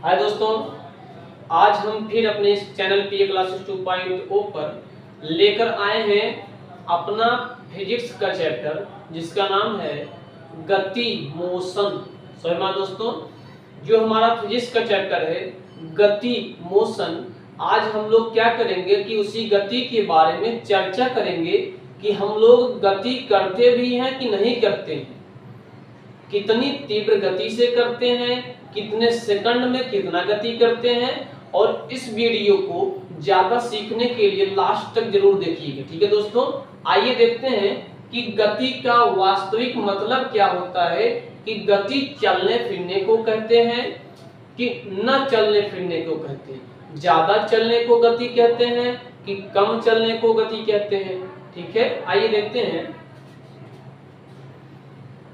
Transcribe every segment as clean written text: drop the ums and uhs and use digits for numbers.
हाय दोस्तों, आज हम फिर अपने इस चैनल पीए क्लासेस 2.0 पर लेकर आए हैं अपना फिजिक्स का चैप्टर जिसका नाम है गति मोशन। दोस्तों, जो हमारा फिजिक्स का चैप्टर है गति मोशन, आज हम लोग क्या करेंगे कि उसी गति के बारे में चर्चा करेंगे कि हम लोग गति करते भी हैं कि नहीं करते हैं, कितनी तीव्र गति से करते हैं, कितने सेकंड में कितना गति करते हैं। और इस वीडियो को ज्यादा सीखने के लिए लास्ट तक जरूर देखिएगा, ठीक है दोस्तों। आइए देखते हैं कि गति का वास्तविक मतलब क्या होता है, कि गति चलने फिरने को कहते हैं कि न चलने फिरने को कहते हैं, ज्यादा चलने को गति कहते हैं कि कम चलने को गति कहते हैं। ठीक है, आइए देखते हैं।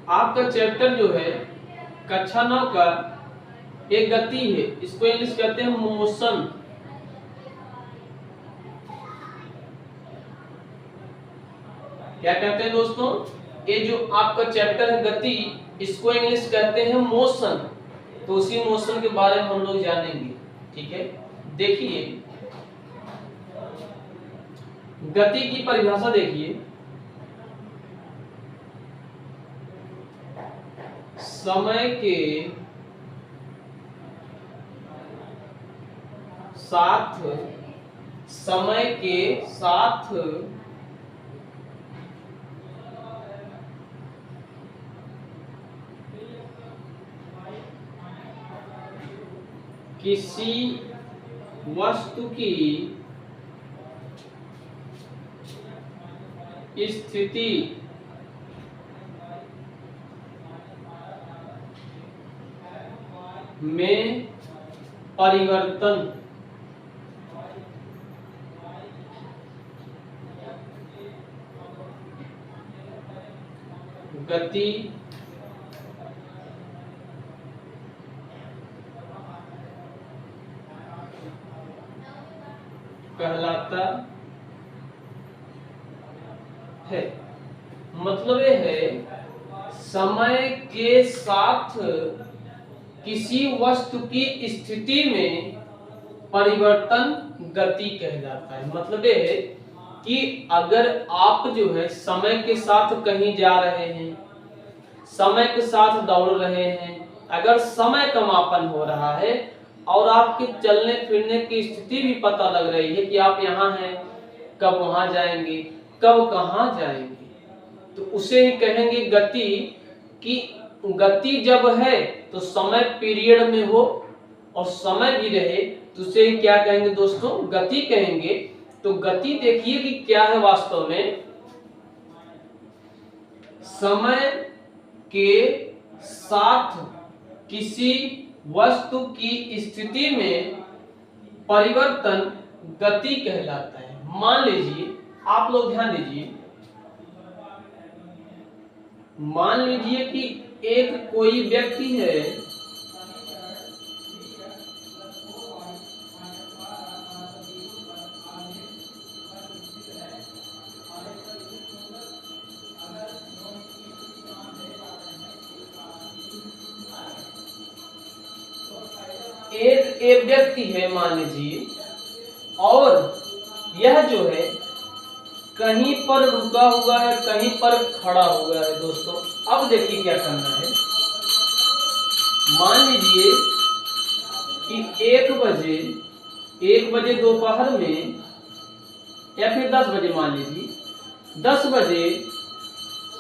आपका चैप्टर जो है कक्षा 9 का एक गति है, इसको इंग्लिश कहते हैं मोशन। क्या कहते हैं दोस्तों, ये जो आपका चैप्टर है गति, इसको इंग्लिश कहते हैं मोशन। तो उसी मोशन के बारे में हम लोग जानेंगे। ठीक है, देखिए गति की परिभाषा देखिए, समय के साथ किसी वस्तु की स्थिति में परिवर्तन गति कहलाता है। मतलब ये है समय के साथ किसी वस्तु की स्थिति में परिवर्तन गति कहलाता है। मतलब ये है कि अगर आप जो है समय के साथ कहीं जा रहे हैं, समय के साथ दौड़ रहे हैं, अगर समय का मापन हो रहा है और आपके चलने फिरने की स्थिति भी पता लग रही है कि आप यहाँ हैं, कब वहां जाएंगे, कब कहाँ जाएंगे, तो उसे ही कहेंगे गति। कि गति जब है तो समय पीरियड में हो और समय भी रहे तो उसे क्या कहेंगे दोस्तों, गति कहेंगे। तो गति देखिए कि क्या है वास्तव में, समय के साथ किसी वस्तु की स्थिति में परिवर्तन गति कहलाता है। मान लीजिए, आप लोग ध्यान दीजिए, मान लीजिए कि एक कोई व्यक्ति है, एक व्यक्ति है मान लीजिए, और यह जो है कहीं पर रुका हुआ है, कहीं पर खड़ा हुआ है। दोस्तों अब देखिए क्या करना है। मान लीजिए कि 1 बजे दोपहर में, या फिर 10 बजे, मान लीजिए 10 बजे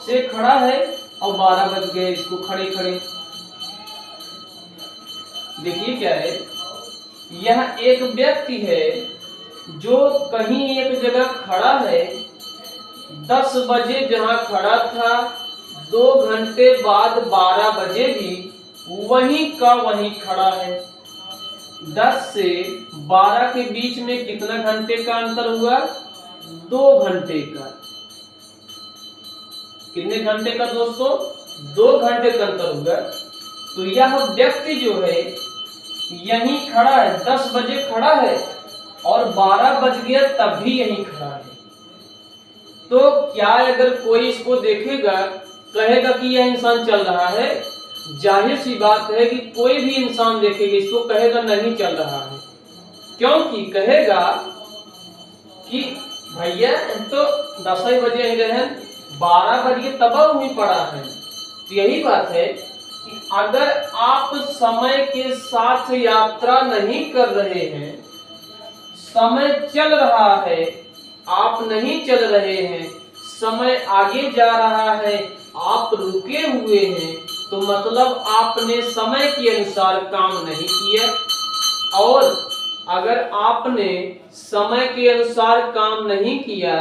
से खड़ा है और 12 बज गए इसको खड़े खड़े। देखिए क्या है, यह एक व्यक्ति है जो कहीं एक जगह खड़ा है, 10 बजे जहां खड़ा था, 2 घंटे बाद 12 बजे भी वहीं का वहीं खड़ा है। 10 से 12 के बीच में कितना घंटे का अंतर हुआ, 2 घंटे का। कितने घंटे का दोस्तों, 2 घंटे का अंतर हुआ। तो यह व्यक्ति जो है यहीं खड़ा है, 10 बजे खड़ा है और 12 बज गया तब भी यहीं खड़ा है। तो क्या अगर कोई इसको देखेगा, कहेगा कि यह इंसान चल रहा है, जाहिर सी बात है कि कोई भी इंसान देखेगा इसको कहेगा नहीं चल रहा है, क्योंकि कहेगा कि भैया तो 10 बजे रहे 12 बजे तब हुई पड़ा है। तो यही बात है कि अगर आप समय के साथ यात्रा नहीं कर रहे हैं, समय चल रहा है, आप नहीं चल रहे हैं, समय आगे जा रहा है, आप रुके हुए हैं, तो मतलब आपने समय के अनुसार काम नहीं किया। और अगर आपने समय के अनुसार काम नहीं किया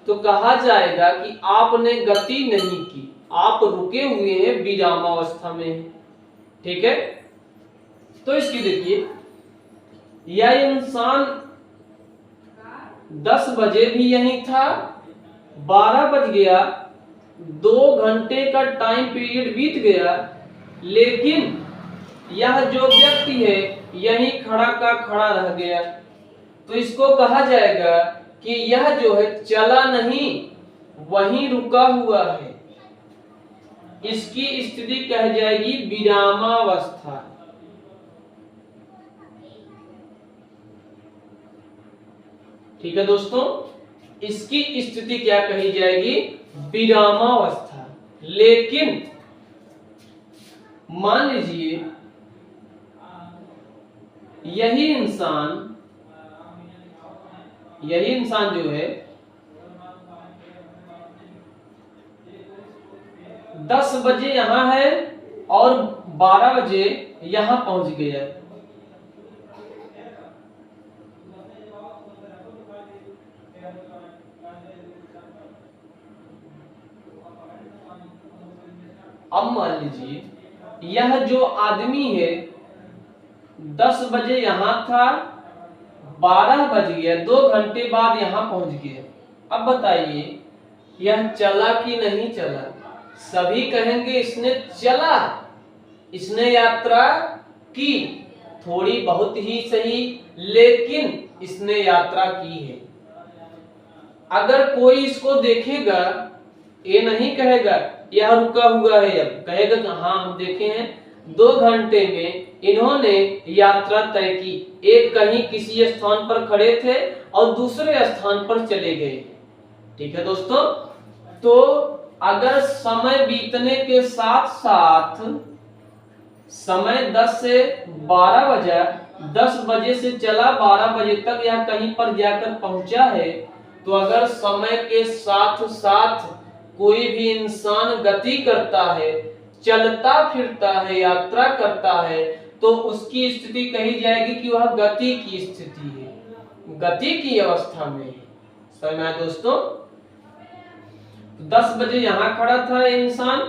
तो कहा जाएगा कि आपने गति नहीं की, आप रुके हुए हैं, विरामावस्था में हैं। ठीक है, तो इसकी देखिए, यह इंसान 10 बजे भी यही था, 12 बज गया, 2 घंटे का टाइम पीरियड बीत गया, लेकिन यह जो व्यक्ति है यही खड़ा का खड़ा रह गया। तो इसको कहा जाएगा कि यह जो है चला नहीं, वहीं रुका हुआ है। इसकी स्थिति कह जाएगी विरामावस्था। ठीक है दोस्तों, इसकी स्थिति क्या कही जाएगी? विरामावस्था। लेकिन मान लीजिए यही इंसान जो है 10 बजे यहां है और 12 बजे यहां पहुंच गया। अब मान लीजिए यह जो आदमी है 10 बजे यहां था, 12 बज गया, 2 घंटे बाद यहां पहुंच गया। अब बताइए यह चला कि नहीं चला? सभी कहेंगे इसने चला, इसने यात्रा की, थोड़ी बहुत ही सही, लेकिन इसने यात्रा की है। अगर कोई इसको देखेगा, ये नहीं कहेगा यह रुका हुआ है, अब कहेगा कि हाँ हम देखे हैं 2 घंटे में इन्होंने यात्रा तय की। एक कहीं किसी स्थान पर खड़े थे और दूसरे स्थान पर चले गए। ठीक है दोस्तों, तो अगर समय बीतने के साथ साथ समय 10 से 12 बजा, 10 बजे से चला 12 बजे तक यह कहीं पर जाकर पहुंचा है, तो अगर समय के साथ साथ कोई भी इंसान गति करता है, चलता फिरता है, यात्रा करता है, तो उसकी स्थिति कही जाएगी कि वह गति की स्थिति है, गति की अवस्था में है। समझ में आया दोस्तों? 10 बजे यहाँ खड़ा था इंसान,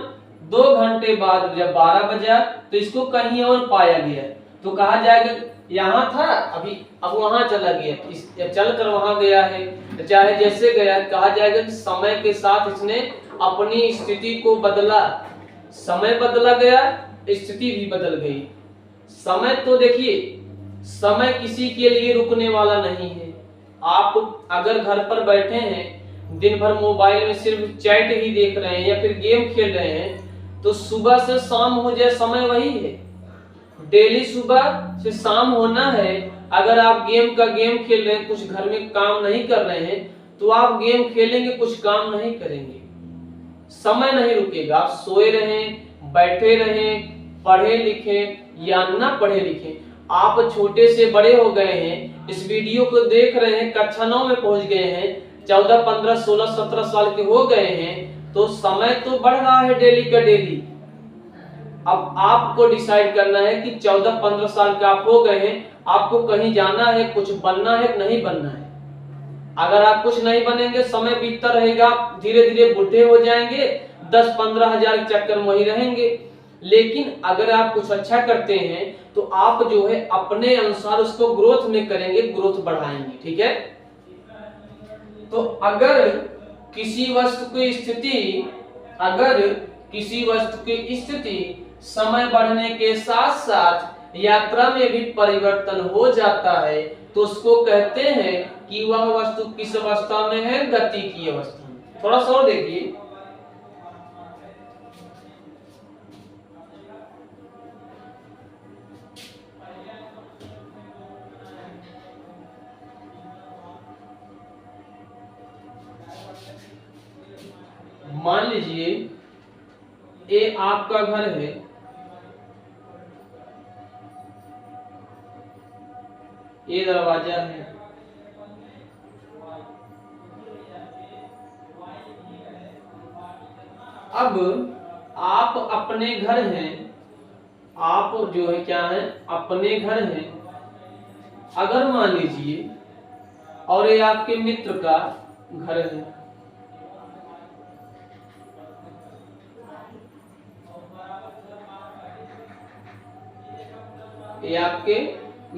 2 घंटे बाद जब 12 बजा तो इसको कहीं और पाया गया, तो कहा जाएगा यहाँ था अभी, अब वहां चला गया, चल कर वहां गया है, चाहे जैसे गया, कहा जाएगा कि समय के साथ इसने अपनी स्थिति को बदला। समय बदला गया, स्थिति भी बदल गई। समय तो देखिए, समय किसी के लिए रुकने वाला नहीं है। आप अगर घर पर बैठे हैं, दिन भर मोबाइल में सिर्फ चैट ही देख रहे हैं या फिर गेम खेल रहे हैं, तो सुबह से शाम हो जाए समय वही है। डेली सुबह से शाम होना है। अगर आप गेम खेल रहे हैं, कुछ घर में काम नहीं कर रहे हैं, तो आप गेम खेलेंगे, कुछ काम नहीं करेंगे, समय नहीं रुकेगा। आप सोए रहें, बैठे रहें, पढ़े लिखे या ना पढ़े लिखे, आप छोटे से बड़े हो गए हैं, इस वीडियो को देख रहे हैं, कक्षा 9 में पहुंच गए हैं, 14, 15, 16, 17 साल के हो गए हैं, तो समय तो बढ़ रहा है डेली का डेली। अब आपको डिसाइड करना है कि 14, 15 साल के आप हो गए हैं, आपको कहीं जाना है, कुछ बनना है, नहीं बनना है। अगर आप कुछ नहीं बनेंगे, समय बीतता रहेगा, धीरे धीरे बूढ़े हो जाएंगे, 10-15 हजार के चक्कर में वही रहेंगे। लेकिन अगर आप कुछ अच्छा करते हैं तो आप जो है अपने अनुसार उसको ग्रोथ में करेंगे, ग्रोथ बढ़ाएंगे। ठीक है, तो अगर किसी वस्तु की स्थिति समय बढ़ने के साथ साथ यात्रा में भी परिवर्तन हो जाता है, तो उसको कहते हैं कि वह वस्तु किस अवस्था में है? गति की अवस्था में। थोड़ा सा और देखिए, मान लीजिए ये आपका घर है, ये दरवाजा है, अब आप अपने घर हैं, आप जो है क्या है अपने घर हैं, अगर मान लीजिए, और ये आपके मित्र का घर है, ये आपके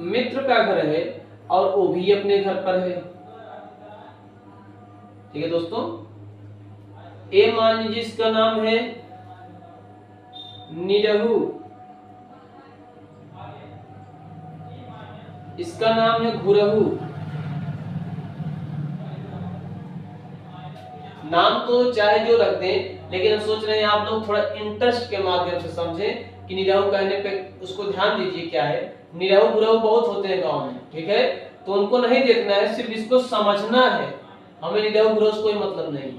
मित्र का घर है और वो भी अपने घर पर है। ठीक है दोस्तों, ए मान लीजिए इसका नाम है निरहु, इसका नाम है घुरहु। नाम तो चाहे जो रख दें, लेकिन हम सोच रहे हैं आप लोग थोड़ा इंटरेस्ट के माध्यम से समझें कि निरहु कहने पे उसको ध्यान दीजिए क्या है। निरहु घुरहु बहुत होते हैं गांव में, ठीक है, तो उनको नहीं देखना है, सिर्फ इसको समझना है। हमें निरहु घुरहु से कोई मतलब नहीं,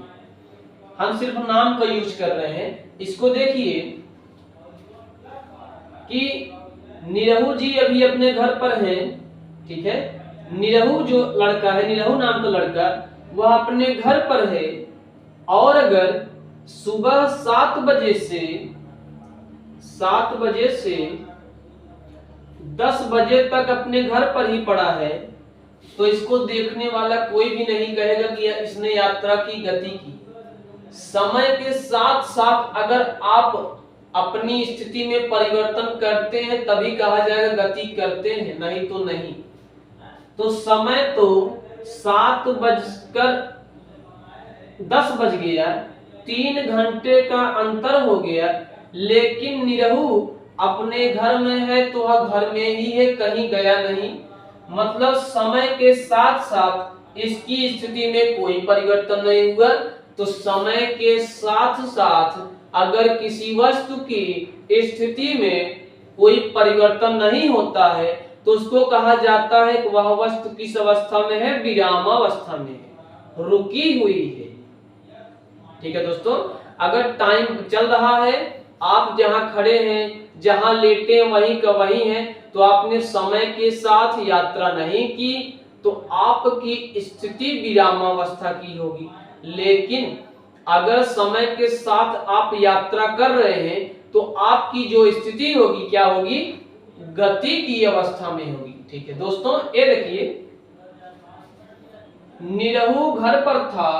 हम सिर्फ नाम का यूज कर रहे हैं। इसको देखिए कि निरहु जी अभी अपने घर पर हैं, ठीक है, निरहु जो लड़का है, निरहु नाम का लड़का, वह अपने घर पर है, और अगर सुबह 7 बजे से 10 बजे तक अपने घर पर ही पड़ा है, तो इसको देखने वाला कोई भी नहीं कहेगा कि इसने यात्रा की गति की। समय के साथ साथ अगर आप अपनी स्थिति में परिवर्तन करते हैं तभी कहा जाएगा गति करते हैं, नहीं तो नहीं। तो समय तो 7 बजकर 10 बज गया, 3 घंटे का अंतर हो गया, लेकिन निरहु अपने घर में है तो वह घर में ही है, कहीं गया नहीं। मतलब समय के साथ साथ इसकी स्थिति में कोई परिवर्तन नहीं हुआ। तो समय के साथ साथ अगर किसी वस्तु की स्थिति में कोई परिवर्तन नहीं होता है तो उसको कहा जाता है कि वह वस्तु किस अवस्था में है, विरामावस्था में है, रुकी हुई है। ठीक है दोस्तों, अगर टाइम चल रहा है, आप जहां खड़े हैं, जहां लेटे वहीं का वहीं हैं, तो आपने समय के साथ यात्रा नहीं की, तो आपकी स्थिति विरामावस्था की होगी। लेकिन अगर समय के साथ आप यात्रा कर रहे हैं तो आपकी जो स्थिति होगी क्या होगी, गति की अवस्था में होगी। ठीक है दोस्तों, ये देखिए निरहु घर पर था,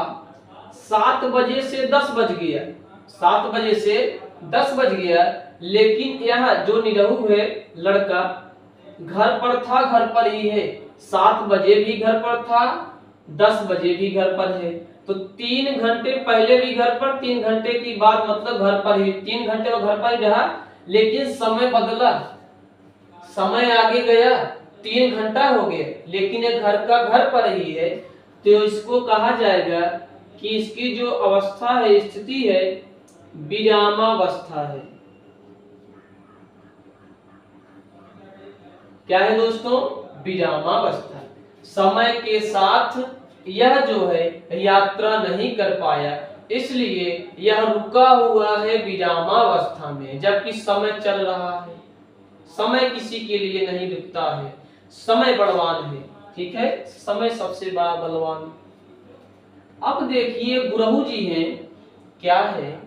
7 बजे से 10 बज गया, 7 बजे से 10 बज गया, लेकिन यह जो निरहु है लड़का घर पर था, घर पर ही है, 7 बजे भी घर पर था, 10 बजे भी घर पर है, तो 3 घंटे पहले भी घर पर, 3 घंटे की बाद मतलब घर पर ही, 3 घंटे वो घर पर ही रहा, लेकिन समय बदला, समय आगे गया, 3 घंटा हो गया, लेकिन ये घर का घर पर ही है, तो इसको कहा जाएगा कि इसकी जो अवस्था है, स्थिति है, विरामावस्था है। क्या है दोस्तों, विरामावस्था। समय के साथ यह जो है यात्रा नहीं कर पाया, इसलिए यह रुका हुआ है विरामावस्था में, जबकि समय चल रहा है। समय किसी के लिए नहीं रुकता है, समय बलवान है। ठीक है, समय सबसे बड़ा बलवान। अब देखिए घुरहु जी हैं, क्या है,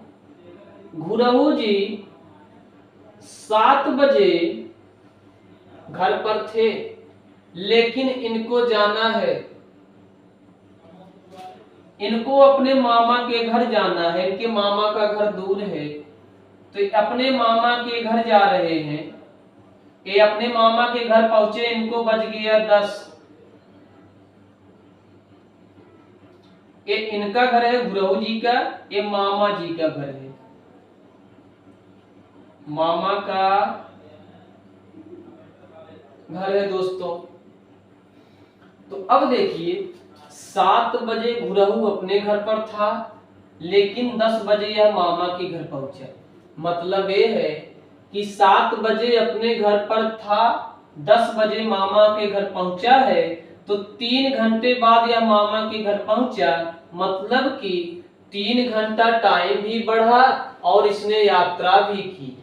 घुरहु जी 7 बजे घर पर थे, लेकिन इनको जाना है, इनको अपने मामा के घर जाना है, इनके मामा का घर दूर है, तो अपने मामा के घर जा रहे हैं। ये अपने मामा के घर पहुंचे, इनको बज गया 10। ये इनका घर है घुरहु जी का, ये मामा जी का घर है, मामा का घर है दोस्तों। तो अब देखिए 7 बजे घुरहु अपने घर पर था, लेकिन 10 बजे यह मामा के घर पहुंचा। मतलब ये है कि 7 बजे अपने घर पर था, 10 बजे मामा के घर पहुंचा है, तो 3 घंटे बाद यह मामा के घर पहुंचा। मतलब कि 3 घंटा टाइम भी बढ़ा और इसने यात्रा भी की।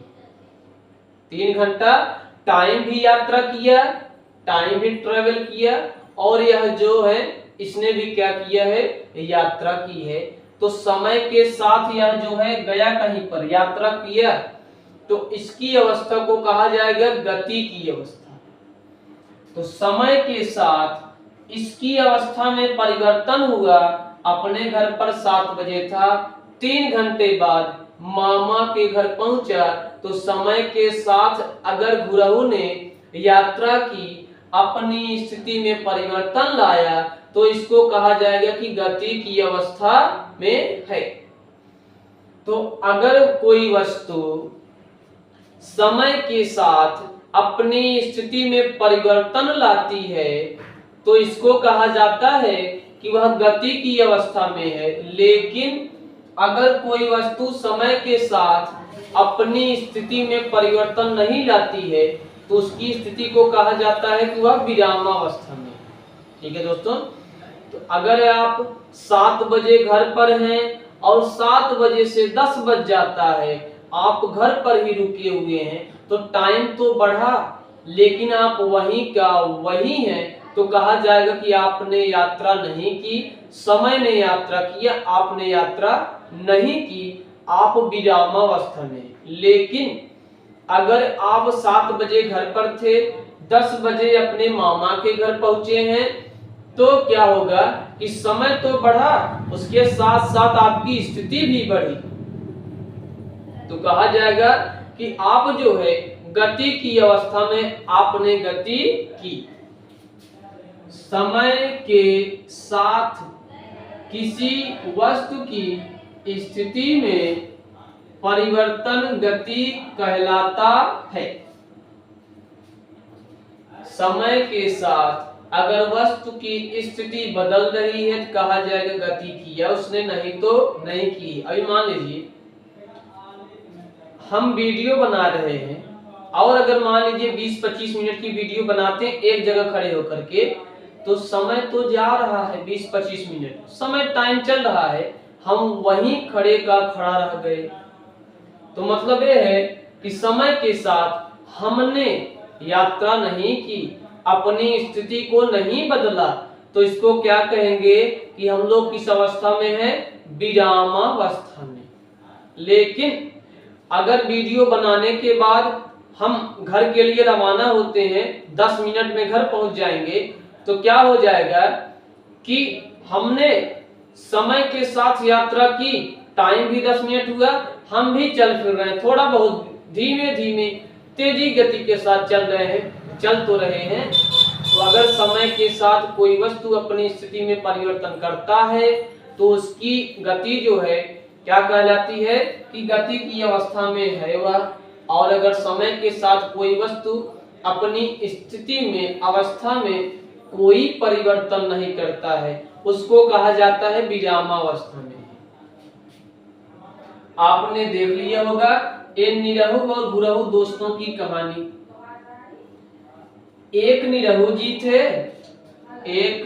3 घंटा टाइम भी यात्रा किया, टाइम भी ट्रेवल किया, और यह जो है इसने भी क्या किया है, यात्रा की है। तो समय के साथ यह जो है गया कहीं पर, यात्रा किया, तो इसकी अवस्था को कहा जाएगा गति की अवस्था। तो समय के साथ इसकी अवस्था में परिवर्तन हुआ। अपने घर पर 7 बजे था, 3 घंटे बाद मामा के घर पहुंचा, तो समय के साथ अगर गुरहु ने यात्रा की, अपनी स्थिति में परिवर्तन लाया, तो इसको कहा जाएगा कि गति की अवस्था में है। तो अगर कोई वस्तु समय के साथ अपनी स्थिति में परिवर्तन लाती है, तो इसको कहा जाता है कि वह गति की अवस्था में है। लेकिन अगर कोई वस्तु समय के साथ अपनी स्थिति में परिवर्तन नहीं लाती है, तो उसकी स्थिति को कहा जाता है कि वह विरामावस्था में। ठीक है दोस्तों, तो अगर आप 7 बजे घर पर हैं और 7 बजे से 10 बज जाता है, आप घर पर ही रुके हुए हैं, तो टाइम तो बढ़ा लेकिन आप वहीं का वही हैं, तो कहा जाएगा कि आपने यात्रा नहीं की, समय ने यात्रा किया, आपने यात्रा नहीं की, आप विरामावस्था में। लेकिन अगर आप 7 बजे घर पर थे, 10 बजे अपने मामा के घर पहुंचे हैं, तो क्या होगा कि समय तो बढ़ा, उसके साथ साथ आपकी स्थिति भी बढ़ी, तो कहा जाएगा कि आप जो है गति की अवस्था में आपने गति की। समय के साथ किसी वस्तु की स्थिति में परिवर्तन गति कहलाता है। समय के साथ अगर वस्तु की स्थिति बदल रही है तो कहा जाएगा गति किया उसने, नहीं तो नहीं की। अभी मान लीजिए हम वीडियो बना रहे हैं, और अगर मान लीजिए 20-25 मिनट की वीडियो बनाते हैं एक जगह खड़े होकर के, तो समय तो जा रहा है 20-25 मिनट, समय टाइम चल रहा है, हम वहीं खड़े का खड़ा रह गए। तो मतलब ये है कि समय के साथ हमने यात्रा नहीं की, अपनी स्थिति को नहीं बदला, तो इसको क्या कहेंगे कि हम लोग किस अवस्था में है, विरामावस्था में। लेकिन अगर वीडियो बनाने के बाद हम घर के लिए रवाना होते हैं, 10 मिनट में घर पहुंच जाएंगे, तो क्या हो जाएगा कि हमने समय के साथ यात्रा की, टाइम भी 10 मिनट हुआ, हम भी चल फिर रहे हैं, थोड़ा बहुत धीमे धीमे तेजी गति के साथ चल रहे हैं, चल तो रहे हैं। तो अगर समय के साथ कोई वस्तु अपनी स्थिति में परिवर्तन करता है, तो उसकी गति जो है क्या कहलाती है कि गति की अवस्था में है वह। और अगर समय के साथ कोई वस्तु अपनी स्थिति में, अवस्था में कोई परिवर्तन नहीं करता है, उसको कहा जाता है विरामावस्था में। आपने देख लिया होगा ये निरहु और गुरहु दोस्तों की कहानी। एक निरहु जी थे, एक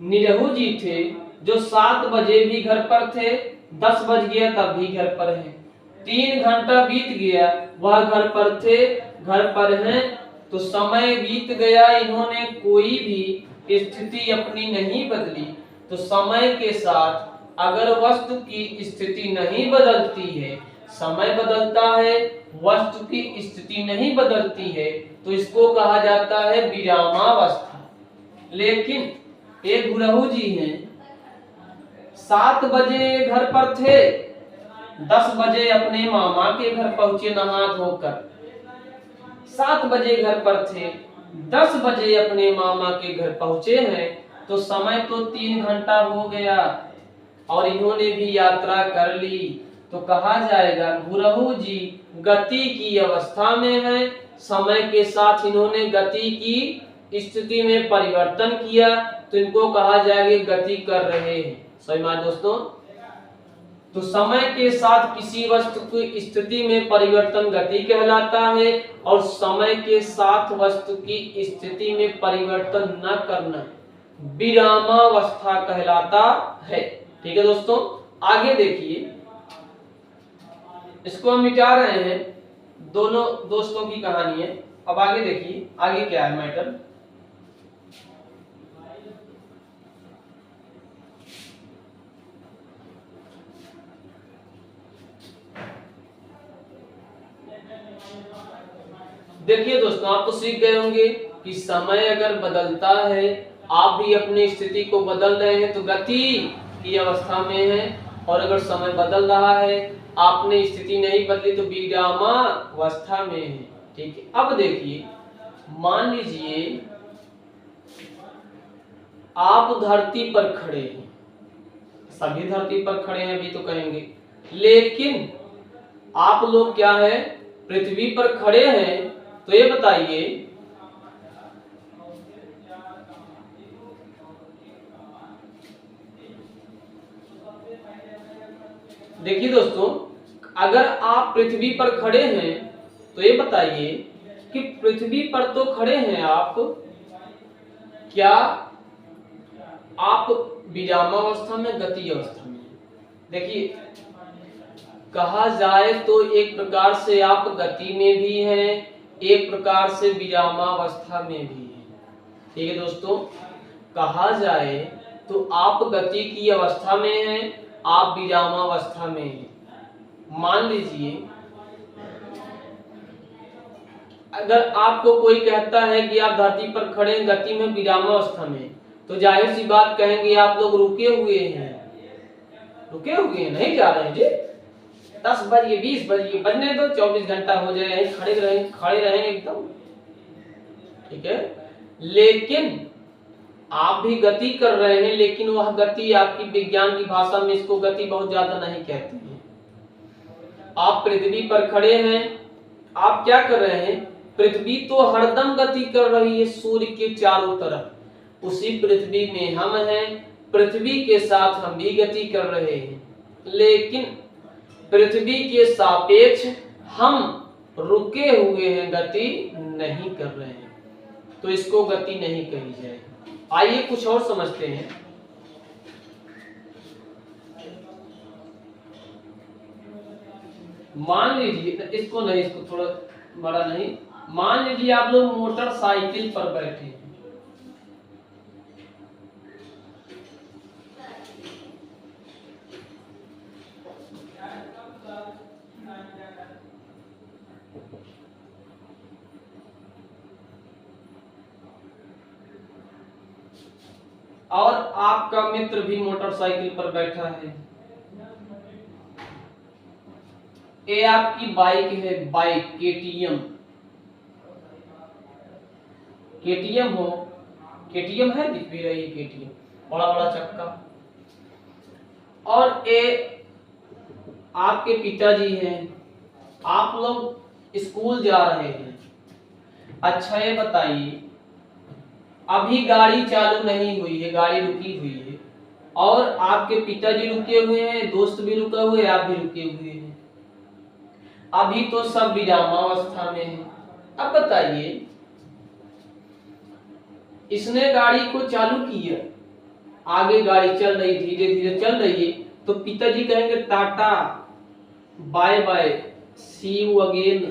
निरहु जी थे जो 7 बजे भी घर पर थे, 10 बज गया तब भी घर पर हैं, 3 घंटा बीत गया वह घर पर थे, घर पर हैं, तो समय बीत गया, इन्होंने कोई भी स्थिति अपनी नहीं बदली। तो समय के साथ अगर वस्तु की स्थिति नहीं बदलती है, समय बदलता है, वस्तु की स्थिति नहीं बदलती है, तो इसको कहा जाता है विरामावस्था। लेकिन एक गुरहु जी हैं, 7 बजे घर पर थे, 10 बजे अपने मामा के घर पहुंचे नहा धोकर। 7 बजे घर पर थे, 10 बजे अपने मामा के घर पहुंचे हैं, तो समय तो 3 घंटा हो गया और इन्होंने भी यात्रा कर ली, तो कहा जाएगा गुरहु जी गति की अवस्था में है, समय के साथ इन्होंने गति की स्थिति में परिवर्तन किया, तो इनको कहा जाएगा गति कर रहे हैं। सही बात दोस्तों। तो समय के साथ किसी वस्तु की स्थिति में परिवर्तन गति कहलाता है, और समय के साथ वस्तु की स्थिति में परिवर्तन न करना विरामावस्था कहलाता है। ठीक है दोस्तों, आगे देखिए, इसको हम मिटा रहे हैं, दोनों दोस्तों की कहानी है। अब आगे देखिए आगे क्या है मैटर। देखिए दोस्तों, आप तो सीख गए होंगे कि समय अगर बदलता है, आप भी अपनी स्थिति को बदल रहे हैं तो गति की अवस्था में है, और अगर समय बदल रहा है, आपने स्थिति नहीं बदली तो विरामावस्था में है। ठीक है, अब देखिए, मान लीजिए आप धरती पर खड़े हैं, सभी धरती पर खड़े हैं अभी तो कहेंगे, लेकिन आप लोग क्या है, पृथ्वी पर खड़े हैं। तो ये बताइए, देखिए दोस्तों, अगर आप पृथ्वी पर खड़े हैं तो ये बताइए कि पृथ्वी पर तो खड़े हैं आप, क्या आप विरामावस्था में, गति अवस्था में? देखिए, कहा जाए तो एक प्रकार से आप गति में भी हैं, एक प्रकार से विरामावस्था में भी हैं। ठीक है दोस्तों, कहा जाए तो आप गति की अवस्था में हैं, आप विरामावस्था में हैं। मान लीजिए अगर आपको कोई कहता है कि आप धरती पर खड़े हैं, गति में, विरामावस्था में, तो जाहिर सी बात कहेंगे आप लोग रुके हुए हैं, रुके हुए हैं, नहीं जा रहे हैं जी, 10 बजे 20 बजे बजने दो, 24 घंटा हो जाए, खड़े रहें एकदम। ठीक है, लेकिन आप भी गति कर रहे हैं, लेकिन वह गति आपकी विज्ञान की भाषा में इसको गति बहुत ज्यादा नहीं कहते हैं। आप पृथ्वी पर खड़े हैं, आप क्या कर रहे हैं, पृथ्वी तो हरदम गति कर रही है सूर्य के चारों तरफ, उसी पृथ्वी में हम हैं, पृथ्वी के साथ हम भी गति कर रहे हैं, लेकिन पृथ्वी के सापेक्ष हम रुके हुए हैं, गति नहीं कर रहे हैं, तो इसको गति नहीं कही जाएगी। आइए कुछ और समझते हैं। मान लीजिए, इसको नहीं, इसको थोड़ा बड़ा नहीं, मान लीजिए आप लोग मोटरसाइकिल पर बैठे हैं, और आपका मित्र भी मोटरसाइकिल पर बैठा है, ये आपकी बाइक है, बाइक केटीएम, केटीएम हो, केटीएम है, दिख भी रही है केटीएम, बड़ा बड़ा चक्का, और ये आपके पिताजी हैं, आप लोग स्कूल जा रहे हैं। अच्छा ये बताइए, अभी गाड़ी चालू नहीं हुई है, गाड़ी रुकी हुई है, और आपके पिताजी रुके हुए हैं, दोस्त भी रुका हुए हैं, आप भी रुके हुए हैं, अभी तो सब विरामावस्था में है। अब बताइए, इसने गाड़ी को चालू किया, आगे गाड़ी चल रही, धीरे धीरे चल रही है, तो पिताजी कहेंगे tata bye bye see you again,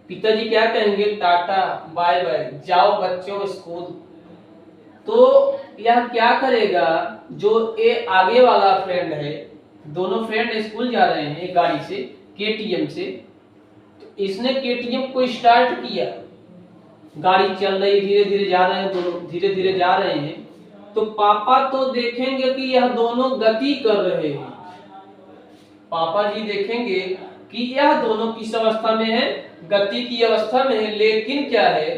पिताजी क्या कहेंगे, टाटा बाय बाय, जाओ बच्चों स्कूल। तो यह क्या करेगा, जो ये आगे वाला फ्रेंड है, दोनों फ्रेंड स्कूल जा रहे हैं गाड़ी से, केटीएम से, तो इसने केटीएम को स्टार्ट किया, गाड़ी चल रही, धीरे धीरे जा रहे हैं, दोनों धीरे धीरे जा रहे हैं, तो पापा तो देखेंगे कि यह दोनों गति कर रहे हैं, पापा जी देखेंगे कि यह दोनों किस अवस्था में है, गति की अवस्था में है। लेकिन क्या है,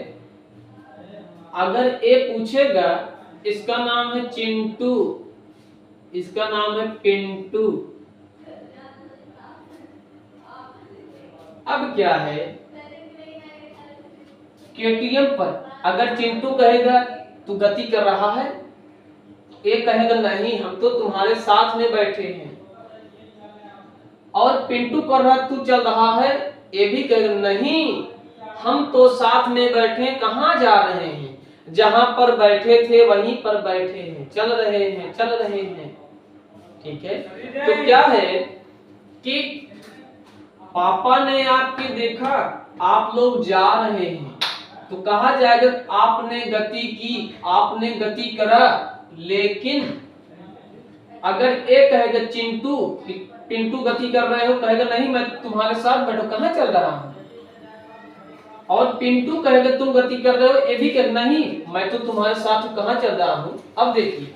अगर ये पूछेगा, इसका नाम है चिंटू, इसका नाम है पिंटू, अब क्या है, केटीएम पर अगर चिंटू कहेगा तू गति कर रहा है, ये कहेगा नहीं हम तो तुम्हारे साथ में बैठे हैं, और पिंटू कर रहा तू चल रहा है, ये भी कहेगा नहीं हम तो साथ में बैठे, कहाँ जा रहे हैं, जहां पर बैठे थे वहीं पर बैठे हैं, चल रहे हैं चल रहे हैं। ठीक है, तो क्या है कि पापा ने आपके देखा, आप लोग जा रहे हैं, तो कहा जाएगा आपने गति की, आपने गति करा। लेकिन अगर एक कहेगा चिंटू, पिंटू गति कर रहे हो, कहेगा नहीं मैं तुम्हारे साथ बैठो, कहाँ चल रहा हूं। और पिंटू कहेगा तुम गति कर रहे हो, ये भी कहना नहीं मैं तो तुम्हारे साथ कहाँ चल रहा हूं। अब देखिए,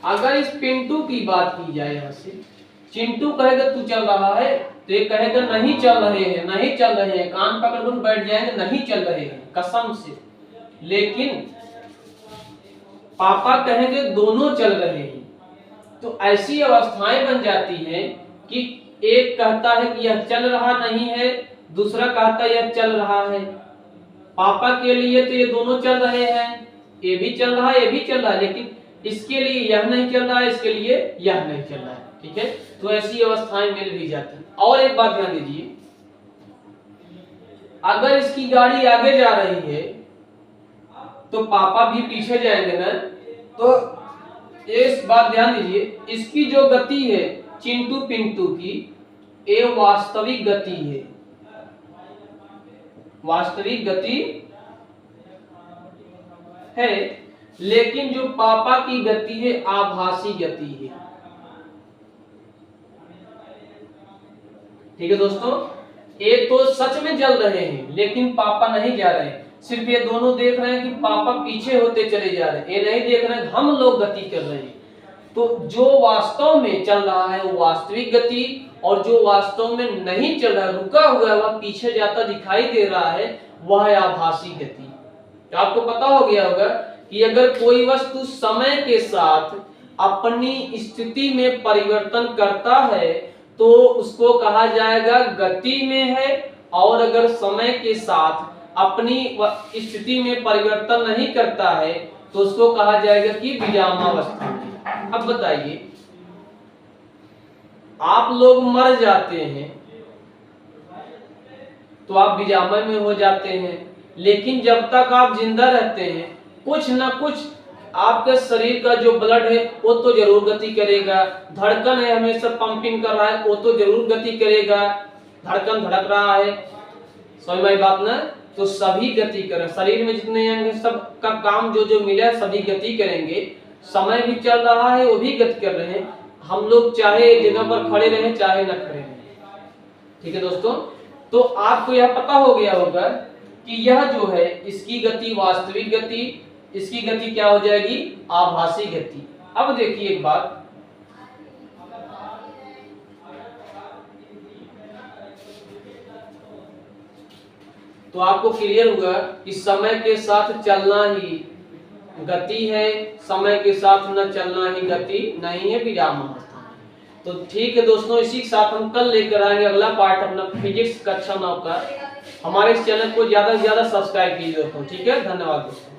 अगर इस पिंटू की बात की जाए, यहां से चिंटू कहेगा तू चल रहा है, तो ये कहेगा नहीं चल रहे हैं, नहीं चल रहे हैं, कान पकड़ कर बैठ जाएंगे, नहीं चल रहे हैं कसम से। लेकिन पापा कहेंगे दोनों चल रहे हैं। तो ऐसी अवस्थाएं बन जाती हैं कि एक कहता है कि यह चल रहा नहीं है, दूसरा कहता है यह चल रहा है। पापा के लिए तो ये दोनों चल रहे हैं, ये भी चल रहा है, ये भी चल रहा है, लेकिन इसके लिए यह नहीं चल रहा है, इसके लिए यह नहीं चल रहा है। ठीक है, तो ऐसी अवस्थाएं मिल भी जाती हैं। और एक बात ध्यान दीजिए, अगर इसकी गाड़ी आगे जा रही है तो पापा भी पीछे जाएंगे ना। तो इस बात ध्यान दीजिए, इसकी जो गति है चिंटू पिंटू की, ये वास्तविक गति है, वास्तविक गति है। लेकिन जो पापा की गति है आभासी गति है। ठीक है दोस्तों, ये तो सच में चल रहे हैं लेकिन पापा नहीं जा रहे हैं। सिर्फ ये दोनों देख रहे हैं कि पापा पीछे होते चले जा रहे हैं, ये नहीं देख रहे हैं हम लोग गति कर रहे हैं। तो जो वास्तव में चल रहा है वो वास्तविक गति, और जो वास्तव में नहीं चल रहा, रुका हुआ है, वह पीछे जाता दिखाई दे रहा है, वह है आभासी गति। तो आपको पता हो गया होगा कि अगर कोई वस्तु समय के साथ अपनी स्थिति में परिवर्तन करता है तो उसको कहा जाएगा गति में है, और अगर समय के साथ अपनी स्थिति में परिवर्तन नहीं करता है तो उसको कहा जाएगा कि विरामावस्था में। अब बताइए, आप लोग मर जाते हैं तो आप विरामय में हो जाते हैं, लेकिन जब तक आप जिंदा रहते हैं कुछ ना कुछ आपके शरीर का जो ब्लड है वो तो जरूर गति करेगा। धड़कन है हमेशा पंपिंग कर रहा है, वो तो जरूर गति करेगा, धड़कन धड़क रहा है, समझ में बात ना। तो सभी गति करें, शरीर में जितने अंग हैं सब का काम जो जो मिला सभी गति करेंगे। समय भी चल रहा है, वो भी गति कर रहे हैं। हम लोग चाहे एक जगह पर खड़े रहें चाहे न खड़े रहें। ठीक है दोस्तों, तो आपको यह पता हो गया होगा कि यह जो है इसकी गति वास्तविक गति, इसकी गति क्या हो जाएगी आभासी गति। अब देखिए एक बात, तो आपको क्लियर होगा कि समय के साथ चलना ही गति है, समय के साथ न चलना ही गति नहीं है, विरामावस्था। तो ठीक है दोस्तों, इसी के साथ हम कल लेकर आएंगे अगला पार्ट अपना फिजिक्स कक्षा 9 का। हमारे इस चैनल को ज्यादा से ज्यादा सब्सक्राइब कीजिए दोस्तों। ठीक है, धन्यवाद दोस्तों।